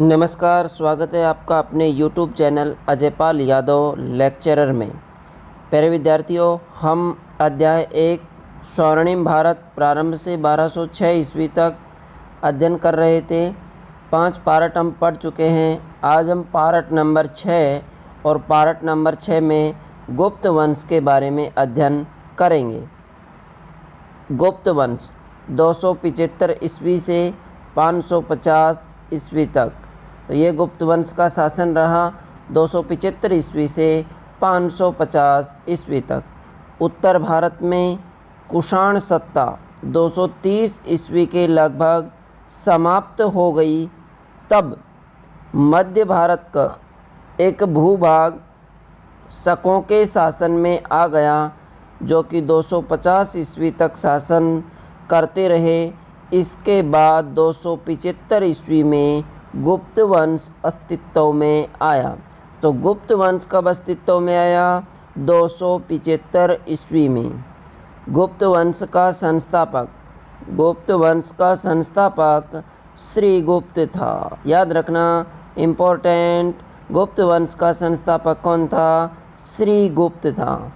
नमस्कार, स्वागत है आपका अपने YouTube channel Ajaypal Yadav lecturer में। प्यारे विद्यार्थियों, हम अध्याय 1 स्वर्णिम भारत प्रारंभ से 1206 ईस्वी तक अध्ययन कर रहे थे। 5 पार्ट हम पढ़ चुके हैं। आज हम पार्ट नंबर 6 और पार्ट नंबर 6 में गुप्त वंश के बारे में अध्ययन करेंगे। गुप्त वंश 275 ईस्वी से 550 ईस्वी तक, तो ये गुप्त वंश का शासन रहा 275 ईस्वी से 550 ईस्वी तक। उत्तर भारत में कुषाण सत्ता 230 ईस्वी के लगभग समाप्त हो गई। तब मध्य भारत का एक भूभाग शकों के शासन में आ गया, जो कि 250 ईस्वी तक शासन करते रहे। इसके बाद 275 ईस्वी में गुप्त वंश अस्तित्व में आया। तो गुप्त वंश कब अस्तित्व में आया? 275 ईस्वी में। गुप्त वंश का संस्थापक श्रीगुप्त था। याद रखना, इम्पोर्टेंट। गुप्त वंश का संस्थापक कौन था? श्रीगुप्त था।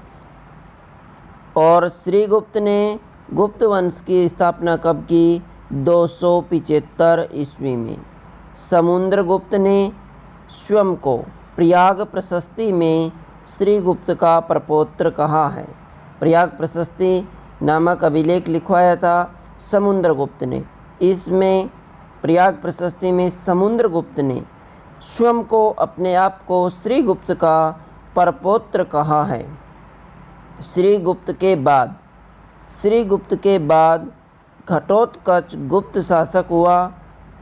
और श्रीगुप्त ने गुप्त वंश की स्थापना कब की? 275 ईस्वी में। समुद्रगुप्त ने स्वयं को प्रयाग प्रशस्ति में श्रीगुप्त का प्रपौत्र कहा है। प्रयाग प्रशस्ति नामक अभिलेख लिखवाया था समुद्रगुप्त ने। इसमें प्रयाग प्रशस्ति में समुद्रगुप्त ने स्वयं को, अपने आप को श्रीगुप्त का प्रपौत्र कहा है। श्रीगुप्त के बाद घटोत्कच गुप्त शासक हुआ।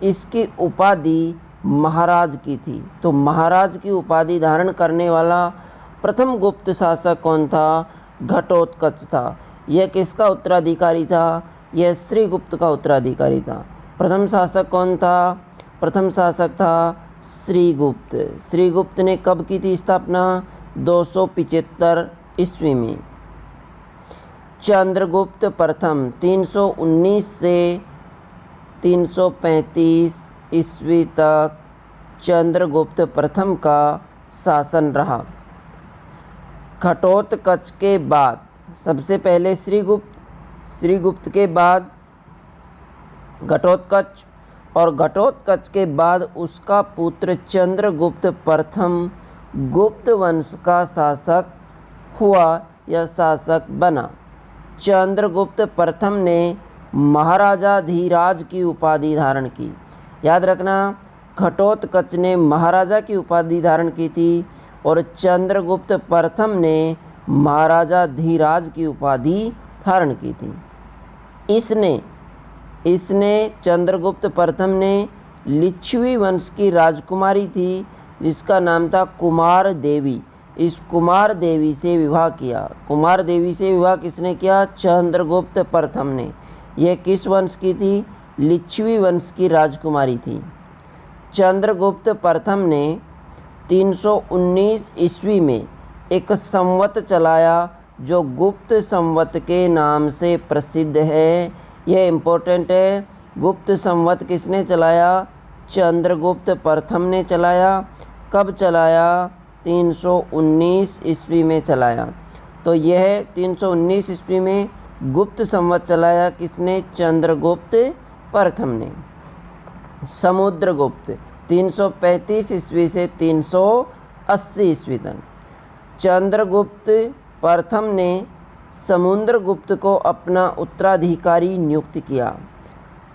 इसकी उपाधि महाराज की थी। तो महाराज की उपाधि धारण करने वाला प्रथम गुप्त शासक कौन था? घटोत्कच था। यह किसका उत्तराधिकारी था? यह श्रीगुप्त का उत्तराधिकारी था। प्रथम शासक कौन था? प्रथम शासक था श्रीगुप्त। श्रीगुप्त ने कब की थी स्थापना? 275 ईस्वी में। चंद्रगुप्त प्रथम 319 से 335 ईस्वी तक चंद्रगुप्त प्रथम का शासन रहा। घटोत्कच के बाद सबसे पहले श्रीगुप्त के बाद घटोत्कच, और घटोत्कच के बाद उसका पुत्र चंद्रगुप्त प्रथम गुप्त वंश का शासक हुआ या शासक बना। चंद्रगुप्त प्रथम ने महाराजा धीराज की उपाधि धारण की। याद रखना, घटोत्कच ने महाराजा की उपाधि धारण की थी और चंद्रगुप्त प्रथम ने महाराजा धीराज की उपाधि धारण की थी। इसने चंद्रगुप्त प्रथम ने लिच्छवी वंश की राजकुमारी थी जिसका नाम था कुमार देवी। इस कुमार देवी से विवाह किया। कुमार देवी से विवाह किसने किया? चंद्रगुप्त प्रथम ने। यह किस वंश की थी? लिच्छवी वंश की राजकुमारी थी। चंद्रगुप्त प्रथम ने 319 ईस्वी में एक संवत चलाया जो गुप्त संवत के नाम से प्रसिद्ध है। यह इम्पोर्टेंट है। गुप्त संवत किसने चलाया? चंद्रगुप्त प्रथम ने चलाया। कब चलाया? 319 ईस्वी में चलाया। तो यह 319 ईस्वी में गुप्त संवत चलाया किसने? चंद्रगुप्त प्रथम ने। समुद्रगुप्त 335 ईस्वी से 380 ईस्वी तक। चंद्रगुप्त प्रथम ने समुद्रगुप्त को अपना उत्तराधिकारी नियुक्त किया।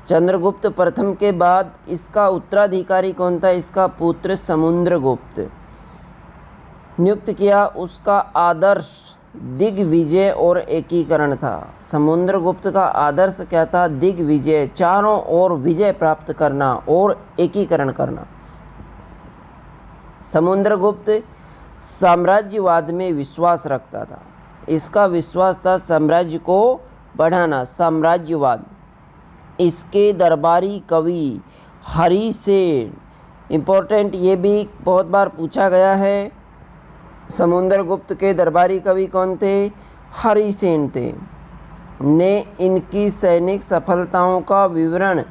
चंद्रगुप्त प्रथम के बाद इसका उत्तराधिकारी कौन था? इसका पुत्र समुद्रगुप्त नियुक्त किया। उसका आदर्श दिग्विजय और एकीकरण था। समुद्रगुप्त का आदर्श क्या था? दिग्विजय, चारों ओर विजय प्राप्त करना और एकीकरण करना। समुद्रगुप्त साम्राज्यवाद में विश्वास रखता था। इसका विश्वास था साम्राज्य को बढ़ाना, साम्राज्यवाद। इसके दरबारी कवि हरिसेन, इम्पोर्टेंट, ये भी बहुत बार पूछा गया है। समुद्रगुप्त के दरबारी कवि कौन थे? हरिसेन थे। ने इनकी सैनिक सफलताओं का विवरण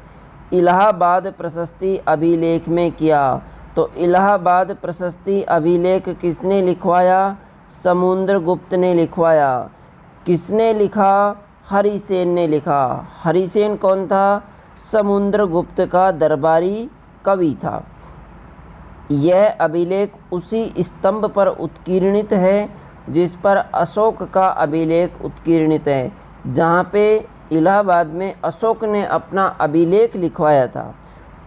इलाहाबाद प्रशस्ति अभिलेख में किया। तो इलाहाबाद प्रशस्ति अभिलेख किसने लिखवाया? समुद्रगुप्त ने लिखवाया। किसने लिखा? हरिसेन ने लिखा। हरिसेन कौन था? समुद्रगुप्त का दरबारी कवि था। यह अभिलेख उसी स्तंभ पर उत्कीर्णित है जिस पर अशोक का अभिलेख उत्कीर्णित है। जहाँ पे इलाहाबाद में अशोक ने अपना अभिलेख लिखवाया था,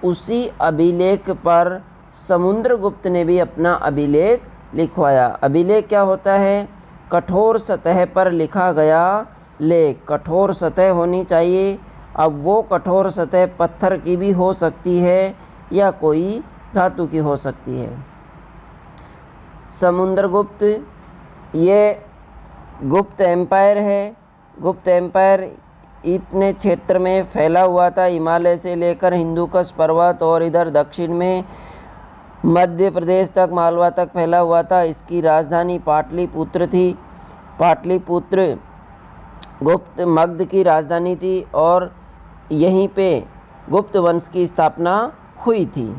उसी अभिलेख पर समुद्रगुप्त ने भी अपना अभिलेख लिखवाया। अभिलेख क्या होता है? कठोर सतह पर लिखा गया लेख। कठोर सतह होनी चाहिए। अब वो कठोर सतह पत्थर की भी हो सकती है या कोई धातु की हो सकती है। समुद्रगुप्त ये गुप्त एम्पायर है। गुप्त एम्पायर इतने क्षेत्र में फैला हुआ था, हिमालय से लेकर हिंदुकुश पर्वत और इधर दक्षिण में मध्य प्रदेश तक, मालवा तक फैला हुआ था। इसकी राजधानी पाटलिपुत्र थी। पाटलिपुत्र गुप्त मगध की राजधानी थी और यहीं पे गुप्त वंश की स्थापना हुई थी।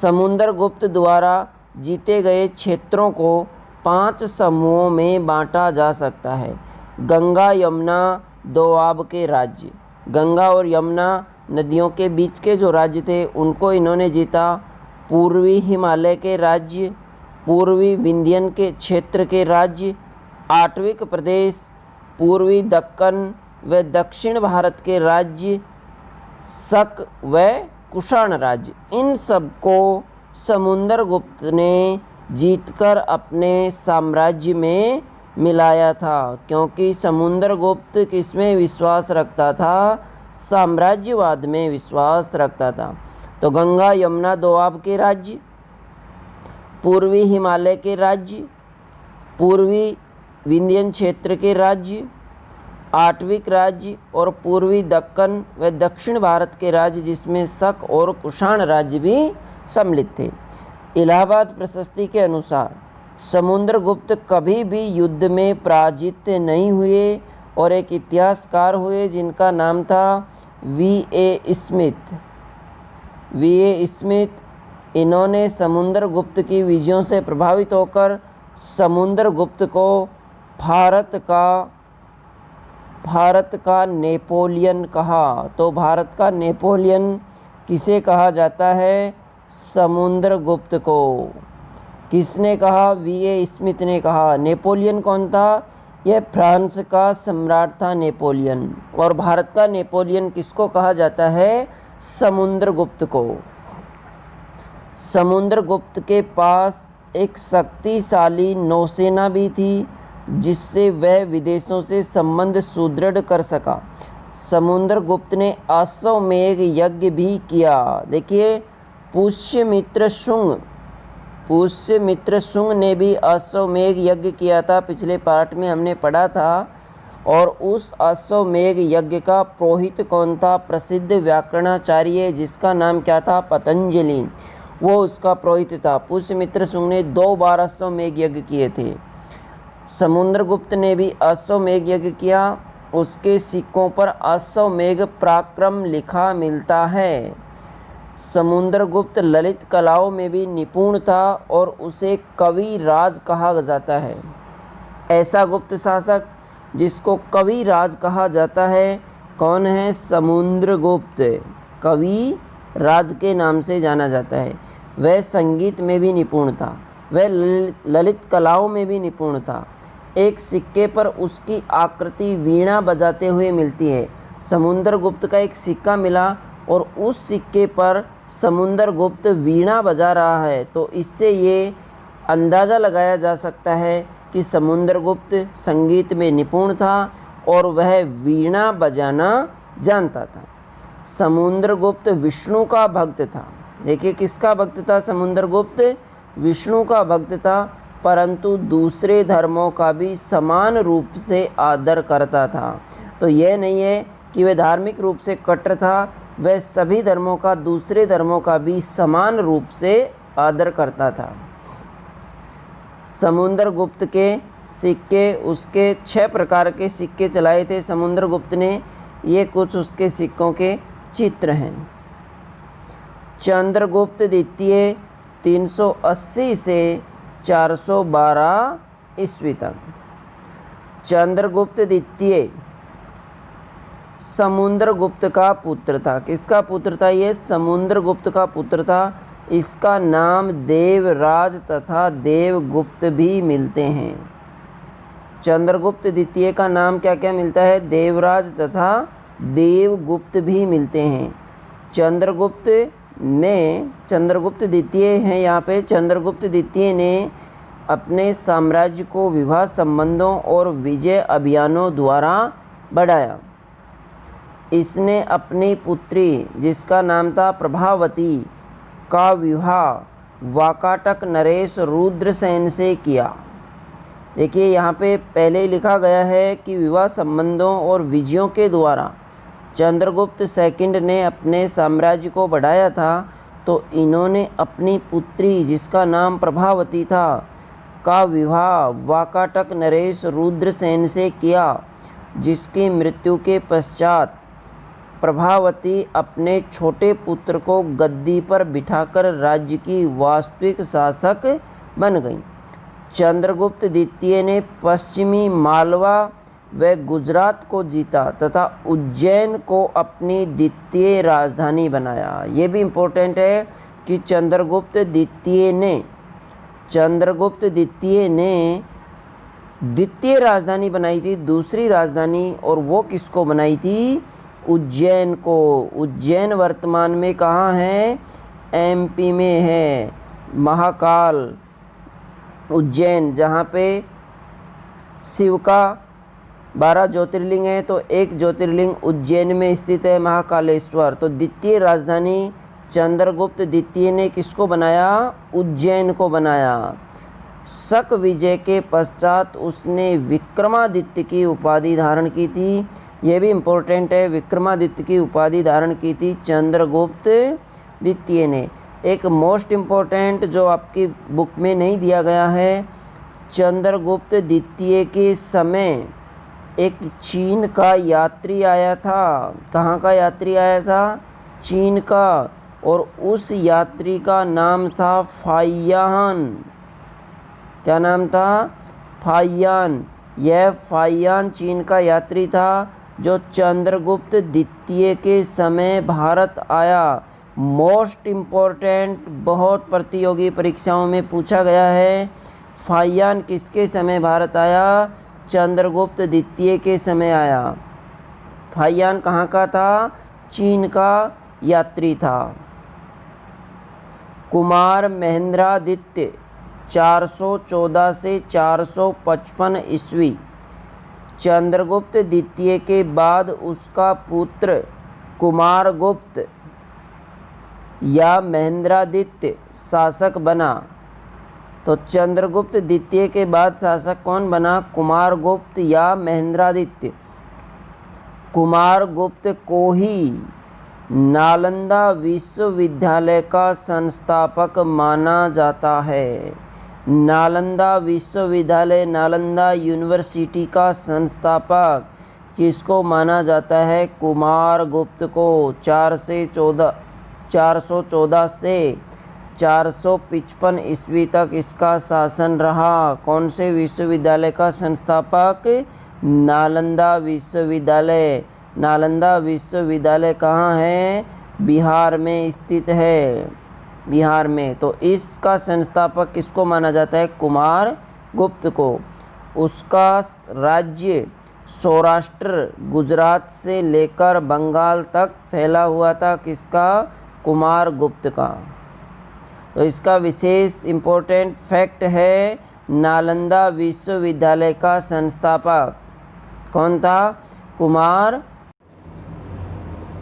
समुद्रगुप्त द्वारा जीते गए क्षेत्रों को 5 समूहों में बांटा जा सकता है। गंगा यमुना दोआब के राज्य। गंगा और यमुना नदियों के बीच के जो राज्य थे उनको इन्होंने जीता। पूर्वी हिमालय के राज्य, पूर्वी विंध्यन के क्षेत्र के राज्य, आटविक प्रदेश, पूर्वी दक्कन व दक्षिण भारत के राज्य, शक व कुषाण राज्य, इन सब को समुद्रगुप्त ने जीतकर अपने साम्राज्य में मिलाया था। क्योंकि समुद्रगुप्त किसमें विश्वास रखता था? साम्राज्यवाद में विश्वास रखता था। तो गंगा यमुना दोआब के राज्य, पूर्वी हिमालय के राज्य, पूर्वी विंध्यन क्षेत्र के राज्य, आटविक राज्य और पूर्वी दक्कन व दक्षिण भारत के राज्य जिसमें शक और कुषाण राज्य भी सम्मिलित थे। इलाहाबाद प्रशस्ति के अनुसार समुद्रगुप्त कभी भी युद्ध में पराजित नहीं हुए और एक इतिहासकार हुए जिनका नाम था V.A. स्मिथ। V.A. स्मिथ इन्होंने समुद्रगुप्त की विजयों से प्रभावित होकर समुद्रगुप्त को भारत का नेपोलियन कहा। तो भारत का नेपोलियन किसे कहा जाता है? समुद्रगुप्त को। किसने कहा? V.A. स्मिथ ने कहा। नेपोलियन कौन था? यह फ्रांस का सम्राट था नेपोलियन। और भारत का नेपोलियन किसको कहा जाता है? समुद्रगुप्त को। समुद्रगुप्त के पास एक शक्तिशाली नौसेना भी थी जिससे वह विदेशों से संबंध सुदृढ़ कर सका। समुद्रगुप्त ने अश्वमेध यज्ञ भी किया। देखिए, पुष्यमित्र शुंग ने भी अश्वमेध यज्ञ किया था। पिछले पार्ट में हमने पढ़ा था। और उस अश्वमेध यज्ञ का पुरोहित कौन था? प्रसिद्ध व्याकरणाचार्य जिसका नाम क्या था? पतंजलि। वो उसका पुरोहित था। पुष्यमित्र शुंग ने 2 बार अश्वमेध यज्ञ किए थे। समुद्रगुप्त ने भी अश्वमेध यज्ञ किया। उसके सिक्कों पर अश्वमेध पराक्रम लिखा मिलता है। समुद्रगुप्त ललित कलाओं में भी निपुण था और उसे कवि राज कहा जाता है। ऐसा गुप्त शासक जिसको कवि राज कहा जाता है कौन है? समुद्रगुप्त। कवि राज के नाम से जाना जाता है। वह संगीत में भी निपुण था। वह ललित कलाओं में भी निपुण था। एक सिक्के पर उसकी आकृति वीणा बजाते हुए मिलती है। समुद्रगुप्त का एक सिक्का मिला और उस सिक्के पर समुद्रगुप्त वीणा बजा रहा है। तो इससे ये अंदाज़ा लगाया जा सकता है कि समुद्रगुप्त संगीत में निपुण था और वह वीणा बजाना जानता था। समुद्रगुप्त विष्णु का भक्त था। देखिए, किसका भक्त था समुद्रगुप्त? विष्णु का भक्त था, परंतु दूसरे धर्मों का भी समान रूप से आदर करता था। तो यह नहीं है कि वह धार्मिक रूप से कट्टर था, वह सभी धर्मों का, दूसरे धर्मों का भी समान रूप से आदर करता था। समुद्रगुप्त के सिक्के, उसके 6 प्रकार के सिक्के चलाए थे समुद्रगुप्त ने। ये कुछ उसके सिक्कों के चित्र हैं। चंद्रगुप्त द्वितीय 380 से 412 ईस्वी तक। चंद्रगुप्त द्वितीय समुद्रगुप्त का पुत्र था। किसका पुत्र था? ये समुद्रगुप्त का पुत्र था। इसका नाम देवराज तथा देवगुप्त भी मिलते हैं। चंद्रगुप्त द्वितीय का नाम क्या क्या मिलता है? देवराज तथा देवगुप्त भी मिलते हैं। चंद्रगुप्त द्वितीय हैं यहाँ पे। चंद्रगुप्त द्वितीय ने अपने साम्राज्य को विवाह संबंधों और विजय अभियानों द्वारा बढ़ाया। इसने अपनी पुत्री जिसका नाम था प्रभावती का विवाह वाकाटक नरेश रुद्रसेन से किया। देखिए यहाँ पे पहले ही लिखा गया है कि विवाह संबंधों और विजयों के द्वारा चंद्रगुप्त सेकंड ने अपने साम्राज्य को बढ़ाया था। तो इन्होंने अपनी पुत्री जिसका नाम प्रभावती था का विवाह वाकाटक नरेश रुद्रसेन से किया, जिसकी मृत्यु के पश्चात प्रभावती अपने छोटे पुत्र को गद्दी पर बिठाकर राज्य की वास्तविक शासक बन गई। चंद्रगुप्त द्वितीय ने पश्चिमी मालवा व गुजरात को जीता तथा उज्जैन को अपनी द्वितीय राजधानी बनाया। ये भी इम्पोर्टेंट है कि चंद्रगुप्त द्वितीय ने द्वितीय राजधानी बनाई थी, दूसरी राजधानी, और वो किसको बनाई थी? उज्जैन को। उज्जैन वर्तमान में कहाँ है? एमपी में है। महाकाल उज्जैन, जहाँ पे शिव का 12 ज्योतिर्लिंग है, तो एक ज्योतिर्लिंग उज्जैन में स्थित है, महाकालेश्वर। तो द्वितीय राजधानी चंद्रगुप्त द्वितीय ने किसको बनाया? उज्जैन को बनाया। शक विजय के पश्चात उसने विक्रमादित्य की उपाधि धारण की थी। यह भी इम्पोर्टेंट है, विक्रमादित्य की उपाधि धारण की थी चंद्रगुप्त द्वितीय ने। एक मोस्ट इम्पोर्टेंट जो आपकी बुक में नहीं दिया गया है, चंद्रगुप्त द्वितीय के समय एक चीन का यात्री आया था। कहाँ का यात्री आया था? चीन का। और उस यात्री का नाम था फाहियान। क्या नाम था? फाहियान। यह फाहियान चीन का यात्री था जो चंद्रगुप्त द्वितीय के समय भारत आया। मोस्ट इम्पोर्टेंट, बहुत प्रतियोगी परीक्षाओं में पूछा गया है। फाहियान किसके समय भारत आया? चंद्रगुप्त द्वितीय के समय आया। फाहियान कहाँ का था? चीन का यात्री था। कुमार महेंद्रादित्य 414 से 455 ईस्वी। चंद्रगुप्त द्वितीय के बाद उसका पुत्र कुमारगुप्त या महेंद्रादित्य शासक बना। तो चंद्रगुप्त द्वितीय के बाद शासक कौन बना? कुमारगुप्त या महेंद्रादित्य। कुमारगुप्त को ही नालंदा विश्वविद्यालय का संस्थापक माना जाता है। नालंदा विश्वविद्यालय, नालंदा यूनिवर्सिटी का संस्थापक किसको माना जाता है? कुमारगुप्त को। 414 से 455 ईस्वी तक इसका शासन रहा। कौन से विश्वविद्यालय का संस्थापक? नालंदा विश्वविद्यालय। नालंदा विश्वविद्यालय कहाँ है? बिहार में स्थित है, बिहार में। तो इसका संस्थापक किसको माना जाता है? कुमारगुप्त को। उसका राज्य सौराष्ट्र, गुजरात से लेकर बंगाल तक फैला हुआ था। किसका? कुमारगुप्त का। तो इसका विशेष इम्पोर्टेंट फैक्ट है, नालंदा विश्वविद्यालय का संस्थापक कौन था? कुमार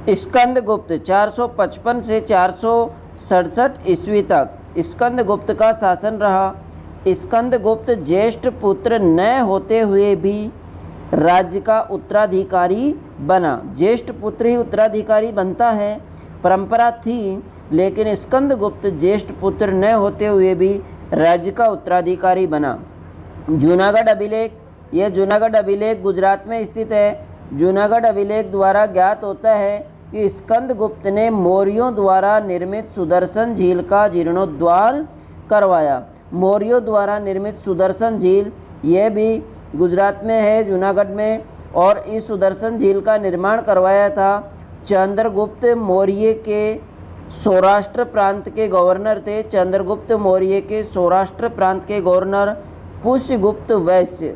स्कंदगुप्त। 455 से 467 ईस्वी तक स्कंदगुप्त का शासन रहा। स्कंदगुप्त ज्येष्ठ पुत्र न होते हुए भी राज्य का उत्तराधिकारी बना। ज्येष्ठ पुत्र ही उत्तराधिकारी बनता है, परंपरा थी, लेकिन स्कंदगुप्त ज्येष्ठ पुत्र न होते हुए भी राज्य का उत्तराधिकारी बना। जूनागढ़ अभिलेख, यह जूनागढ़ अभिलेख गुजरात में स्थित है। जूनागढ़ अभिलेख द्वारा ज्ञात होता है कि स्कंदगुप्त ने मौर्यों द्वारा निर्मित सुदर्शन झील का जीर्णोद्धार करवाया। मौर्यों द्वारा निर्मित सुदर्शन झील यह भी गुजरात में है, जूनागढ़ में, और इस सुदर्शन झील का निर्माण करवाया था चंद्रगुप्त मौर्य के सौराष्ट्र प्रांत के गवर्नर थे। चंद्रगुप्त मौर्य के सौराष्ट्र प्रांत के गवर्नर पुष्यगुप्त वैश्य,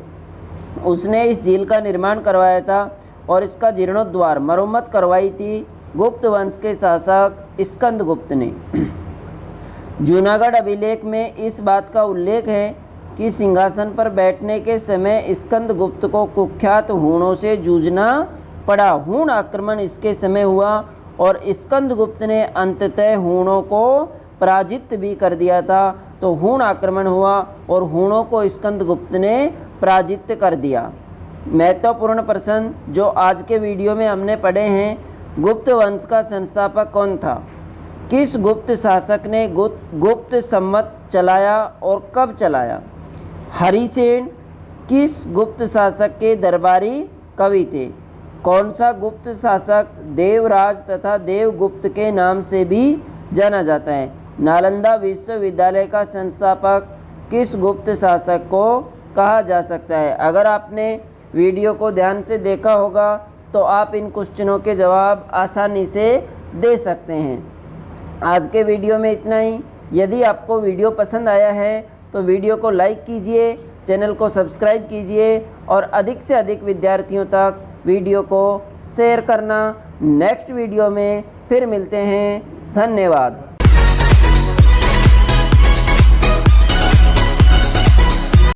उसने इस झील का निर्माण करवाया था और इसका जीर्णोद्धार मरम्मत करवाई थी गुप्त वंश के शासक स्कंदगुप्त ने। जूनागढ़ अभिलेख में इस बात का उल्लेख है कि सिंहासन पर बैठने के समय स्कंदगुप्त को कुख्यात हूणों से जूझना पड़ा। हूण आक्रमण इसके समय हुआ और स्कंदगुप्त ने अंततः हूणों को पराजित भी कर दिया था। तो हूण आक्रमण हुआ और हूणों को स्कंदगुप्त ने पराजित कर दिया। महत्वपूर्ण प्रश्न जो आज के वीडियो में हमने पढ़े हैं, गुप्त वंश का संस्थापक कौन था? किस गुप्त शासक ने गुप्त संवत चलाया और कब चलाया? हरिसेन किस गुप्त शासक के दरबारी कवि थे? कौन सा गुप्त शासक देवराज तथा देवगुप्त के नाम से भी जाना जाता है? नालंदा विश्वविद्यालय का संस्थापक किस गुप्त शासक को कहा जा सकता है? अगर आपने वीडियो को ध्यान से देखा होगा तो आप इन क्वेश्चनों के जवाब आसानी से दे सकते हैं। आज के वीडियो में इतना ही। यदि आपको वीडियो पसंद आया है तो वीडियो को लाइक कीजिए, चैनल को सब्सक्राइब कीजिए और अधिक से अधिक विद्यार्थियों तक वीडियो को शेयर करना। नेक्स्ट वीडियो में फिर मिलते हैं। धन्यवाद।